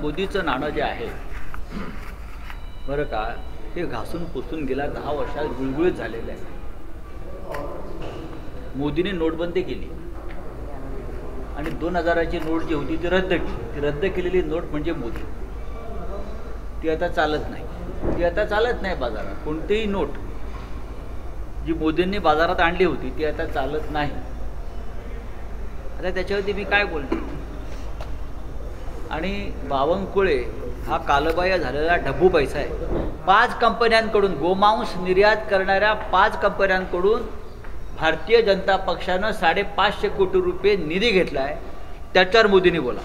मोदीचं नाणं जे आहे बरं का, ते घासून पुसून गेल्या 10 वर्षात गुळगुळीत झालेलं आहे. मोदीने नोटबंदी केली आणि 2000ची नोट जी होती ती रद्द केली. ती रद्द केलेली नोट म्हणजे मोदी. ती आता चालत नाही. ती आता चालत नाही बाजारात. कोणतीही नोट जी मोदींनी बाजारात आणली होती ती आता चालत नाही. आता त्याच्यावरती मी काय बोलतो. आणि बावनकुळे हा कालबाह्य झालेला ढब्बू पैसा आहे. 5 कंपन्यांकडून गोमांस निर्यात करणाऱ्या 5 कंपन्यांकडून भारतीय जनता पक्षानं 550 कोटी रुपये निधी घेतला आहे. त्याच्यावर मोदींनी बोला.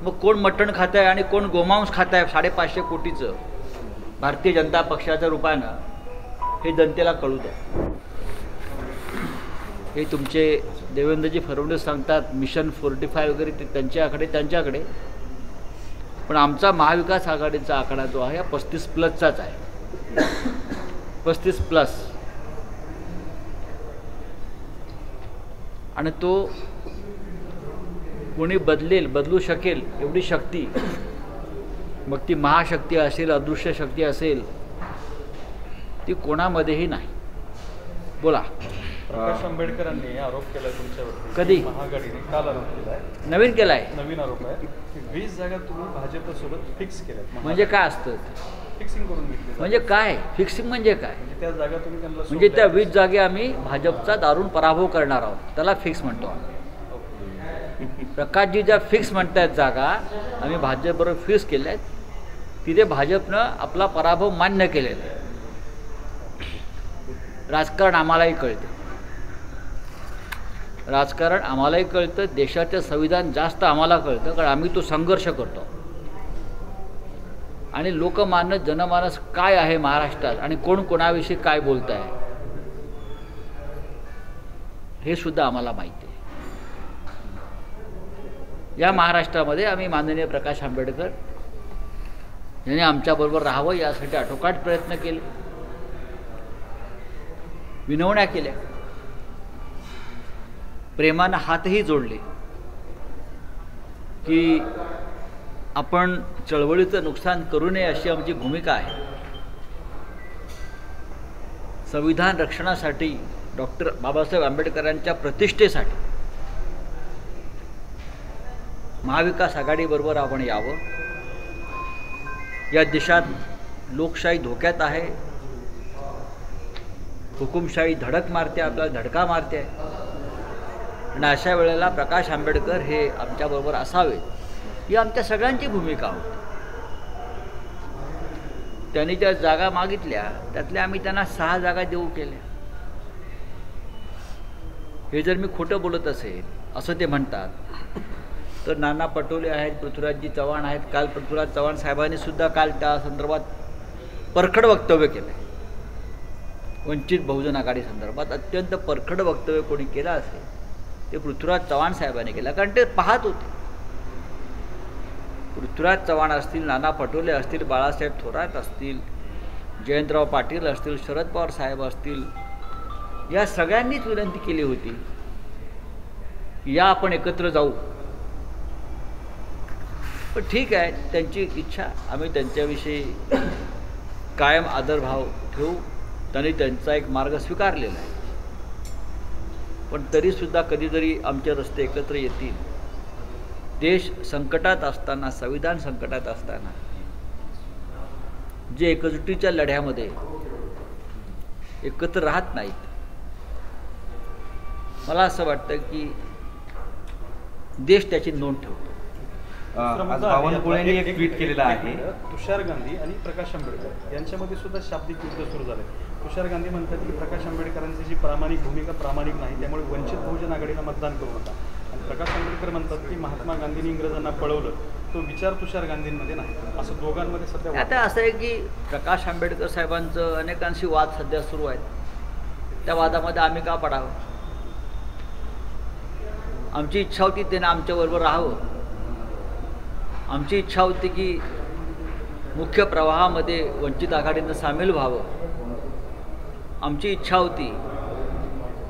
मग कोण मटण खात आहे आणि कोण गोमांस खात आहे 550 कोटीचं भारतीय जनता पक्षाच्या रूपानं, हे जनतेला कळू द्या. हे तुमचे देवेंद्रजी फडणवीस सांगतात मिशन 45 वगैरे ते त्यांच्याकडे पण आमचा महाविकास आघाडीचा आकडा जो आहे 35+चाच आहे. 35+. आणि तो कोणी बदलू शकेल एवढी शक्ती, मग ती महाशक्ती असेल अदृश्य शक्ती असेल, ती कोणामध्येही नाही. बोला. प्रकाश आंबेडकरांनी आरोप केला तुमच्यावर. कधी? महाआघाडीने काल आरोप केलाय. नवीन केलाय. नवीन आरोप आहे. 20 जागा तुम्ही भाजपसोबत फिक्स केल्यात. म्हणजे काय असतं? फिक्सिंग करून घेतली. म्हणजे काय फिक्सिंग म्हणजे काय? म्हणजे त्या जागा तुम्ही त्यांना म्हणजे त्या 20 जागे आम्ही भाजपचा दारुण पराभव करणार आहोत, त्याला फिक्स म्हणतो. प्रकाशजी ज्या फिक्स म्हणतायत जागा आम्ही भाजपबरोबर फिक्स केल्या आहेत, तिथे भाजपनं आपला पराभव मान्य केलेला आहे. राजकारण आम्हालाही कळतं. राजकारण आम्हालाही कळतं. देशाचं संविधान जास्त आम्हाला कळतं, कारण आम्ही तो संघर्ष करतो. आणि लोकमानस जनमानस काय आहे महाराष्ट्रात आणि कोण कोणाविषयी काय बोलत आहे हे सुद्धा आम्हाला माहिती आहे. या महाराष्ट्रामध्ये आम्ही माननीय प्रकाश आंबेडकर यांनी आमच्याबरोबर राहावं यासाठी आटोकाट प्रयत्न केले, विनवण्या केल्या, प्रेमानं हातही जोडले की आपण चळवळीचं नुकसान करू नये अशी आमची भूमिका आहे. संविधान रक्षणासाठी डॉक्टर बाबासाहेब आंबेडकरांच्या प्रतिष्ठेसाठी महाविकास आघाडीबरोबर आपण यावं. या देशात लोकशाही धोक्यात आहे. हुकुमशाही धडक मारते, आपल्याला धडका मारते. आणि अशा वेळेला प्रकाश आंबेडकर हे आमच्याबरोबर असावेत ही आमच्या सगळ्यांची भूमिका होती. त्यांनी ज्या जागा मागितल्या त्यातल्या आम्ही त्यांना 6 जागा देऊ केल्या. हे जर मी खोटं बोलत असेल असं ते म्हणतात तर नाना पटोले आहेत, पृथ्वीराजजी चव्हाण आहेत. काल पृथ्वीराज चव्हाण साहेबांनी सुद्धा काल त्या संदर्भात परखड वक्तव्य केलं आहे. वंचित बहुजन आघाडी संदर्भात अत्यंत परखड वक्तव्य कोणी केलं असेल ते पृथ्वीराज चव्हाण साहेबांनी केलं, कारण ते पाहत होते. पृथ्वीराज चव्हाण असतील, नाना पटोले असतील, बाळासाहेब थोरात असतील, जयंतराव पाटील असतील, शरद पवार साहेब असतील, या सगळ्यांनीच विनंती केली होती या आपण एकत्र जाऊ. पण ठीक आहे, त्यांची इच्छा, आम्ही त्यांच्याविषयी कायम आदरभाव ठेवू. त्यांनी त्यांचा एक मार्ग स्वीकारलेला आहे. पण तरीसुद्धा कधीतरी आमचे रस्ते एकत्र येतील. देश संकटात असताना, संविधान संकटात असताना जे एकजुटीच्या लढ्यामध्ये एकत्र राहत नाहीत, मला असं वाटतं की देश त्याची नोंद ठेवतो. आज बावनकुळेंनी एक ट्विट केलेलं आहे. तुषार गांधी आणि प्रकाश आंबेडकर यांच्यामध्ये सुद्धा शाब्दिक युद्ध सुरू झाले. तुषार गांधी म्हणतात की प्रकाश आंबेडकरांची जी प्रामाणिक भूमिका प्रामाणिक नाही, त्यामुळे वंचित बहुजन आघाडीला मतदान करू नका. आणि प्रकाश आंबेडकर म्हणतात की महात्मा गांधींनी इंग्रजांना पळवलं, तो विचार तुषार गांधींमध्ये नाही. असं दोघांमध्ये सध्या आता असं आहे की प्रकाश आंबेडकर साहेबांचं अनेकांशी वाद सध्या सुरू आहेत. त्या वादामध्ये आम्ही का पडावं? आमची इच्छा होती त्यांना आमच्याबरोबर राहावं. आमची इच्छा होती की मुख्य प्रवाहामध्ये वंचित आघाडीनं सामील व्हावं. आमची इच्छा होती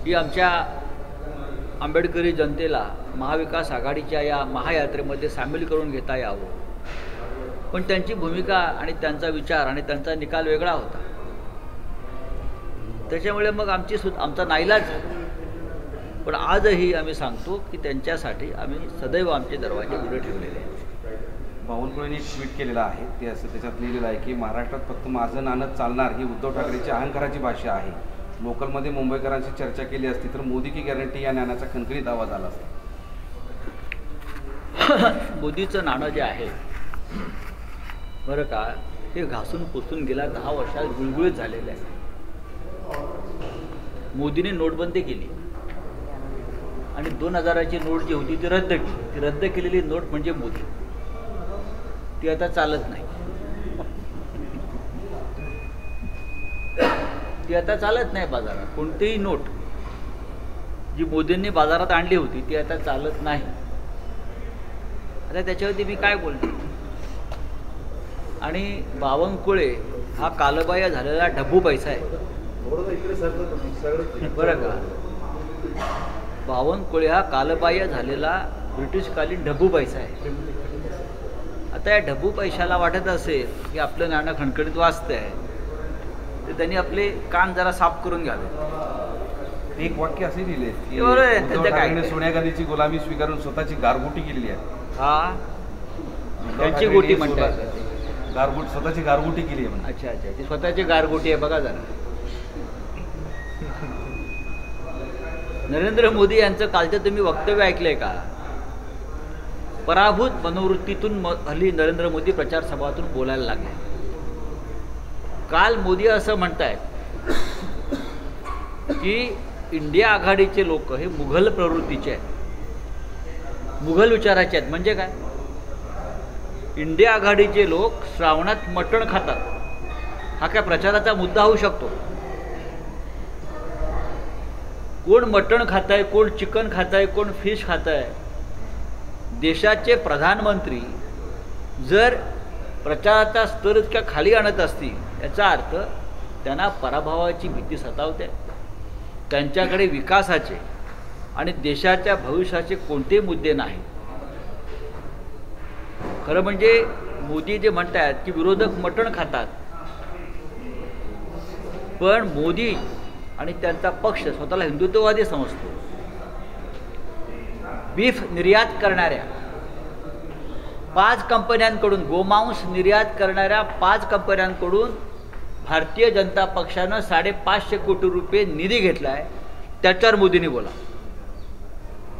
की आमच्या आंबेडकरी जनतेला महाविकास आघाडीच्या या महायात्रेमध्ये सामील करून घेता यावं, पण त्यांची भूमिका आणि त्यांचा विचार आणि त्यांचा निकाल वेगळा होता. त्याच्यामुळे मग आमचा नाईलाज झाला. पण आजही आम्ही सांगतो की त्यांच्यासाठी आम्ही सदैव आमचे दरवाजे उघडे ठेवलेले आहेत. बावनकुळेंनी एक ट्विट केलेलं आहे, ते असं त्याच्यात लिहिलेलं आहे की महाराष्ट्रात फक्त माझं नाणं चालणार ही उद्धव ठाकरेची अहंकाराची भाषा आहे. लोकलमध्ये मुंबईकरांशी चर्चा केली असती तर मोदी की गॅरंटी या नाण्याचा खणखणीत आवाज आला असता. मोदीचं नाणं जे आहे बरं का, हे घासून पुसून गेल्या 10 वर्षात गुळगुळीत झालेलं आहे. मोदीने नोटबंदी केली आणि 2000ची नोट जी होती ती रद्द केली. ती रद्द केलेली नोट म्हणजे मोदी, ती आता चालत नाही. ती आता चालत नाही बाजारात. कोणतीही नोट जी मोदींनी बाजारात आणली होती ती आता चालत नाही. आता त्याच्यावरती मी काय बोलतो. आणि बावनकुळे हा कालबाह्य झालेला ढब्बू पैसा आहे बरं का. बावनकुळे हा कालबाह्य झालेला ब्रिटिशकालीन ढब्बू पैसा आहे. आता या ढब्बू पैशाला वाटत असेल की आपलं नाणं खणखणीत वाजतं आहे, तर त्यांनी आपले कान जरा साफ करून घ्यावे. एक वाक्य असे लिहिले की बरोबर आहे, उद्धव त्याचं काय? ठाकरेंनी सोनिया गांधीची गुलामी स्वीकारून स्वतःची गारगोटी केलेली आहे. हा उद्धव त्यांची ठाकरेंनी गोटी म्हणतात. स्वतःची गारगोटी केली आहे. अच्छा अच्छा, ती स्वतःची गारगोटी आहे बघा जरा. नरेंद्र मोदी यांचं कालचं तुम्ही वक्तव्य ऐकलंय का? पराभूत मनोवृत्तीतून हल्ली नरेंद्र मोदी प्रचार सभातून बोलायला लागले. काल मोदी असं म्हणतायत की इंडिया आघाडीचे लोक हे मुघल प्रवृत्तीचे आहेत, मुघल विचाराचे आहेत. म्हणजे काय? इंडिया आघाडीचे लोक श्रावणात मटण खातात, हा काय प्रचाराचा मुद्दा होऊ शकतो? कोण मटण खात आहे, कोण चिकन खात आहे, कोण फिश खात आहे? देशाचे प्रधानमंत्री जर प्रचाराचा स्तर इतक्या खाली आणत असतील याचा अर्थ त्यांना पराभवाची भीती सतावते. त्यांच्याकडे विकासाचे आणि देशाच्या भविष्याचे कोणतेही मुद्दे नाहीत. खरं म्हणजे मोदी जे म्हणतात की विरोधक मटण खातात, पण मोदी आणि त्यांचा पक्ष स्वतःला हिंदुत्ववादी समजतो. बीफ निर्यात करणाऱ्या 5 कंपन्यांकडून, गोमांस निर्यात करणाऱ्या 5 कंपन्यांकडून भारतीय जनता पक्षानं 550 कोटी रुपये निधी घेतला आहे. त्याच्यावर मोदींनी बोला.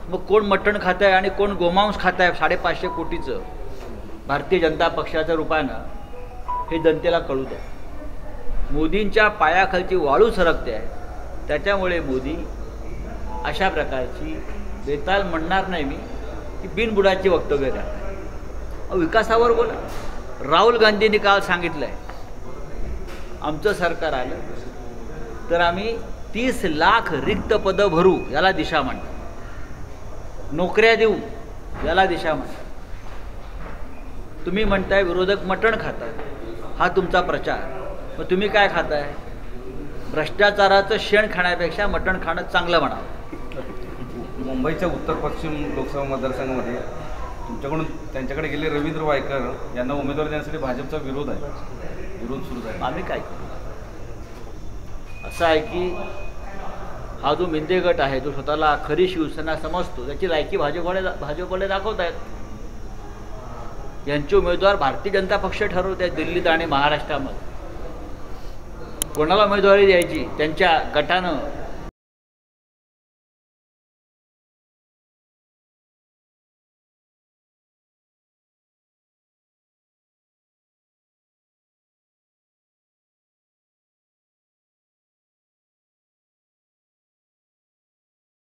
मग कोण मटण खात आहे आणि कोण गोमांस खात आहे 550 कोटीचं भारतीय जनता पक्षाच्या रूपानं हे जनतेला कळू द्या. मोदींच्या पायाखालची वाळू सरकते आहे. त्याच्यामुळे मोदी अशा प्रकारची बेताल म्हणणार नाही मी की बिनबुडाची वक्तव्य द्या. विकासावर बोला. राहुल गांधींनी काल सांगितलं आहे आमचं सरकार आलं तर आम्ही 30 लाख रिक्त पदं भरू, याला दिशा म्हणतात. नोकऱ्या देऊ, याला दिशा म्हणतात. तुम्ही म्हणताय विरोधक मटण खातात, हा तुमचा प्रचार. मग तुम्ही काय खाताय? भ्रष्टाचाराचं शेण खाण्यापेक्षा मटण खाणं चांगलं म्हणावं. मुंबईच्या उत्तर पश्चिम लोकसभा मतदारसंघामध्ये तुमच्याकडून त्यांच्याकडे गेले रवींद्र वायकर यांना उमेदवारी देण्यासाठी भाजपचा विरोध सुरू आहे. आम्ही काय करू? असं आहे की हा जो मिंदे गट आहे, जो स्वतःला खरी शिवसेना समजतो, त्याची लायकी भाजपकडे दाखवत आहेत. यांचे उमेदवार भारतीय जनता पक्ष ठरवत आहेत दिल्लीत आणि महाराष्ट्रामध्ये. कोणाला उमेदवारी द्यायची त्यांच्या गटानं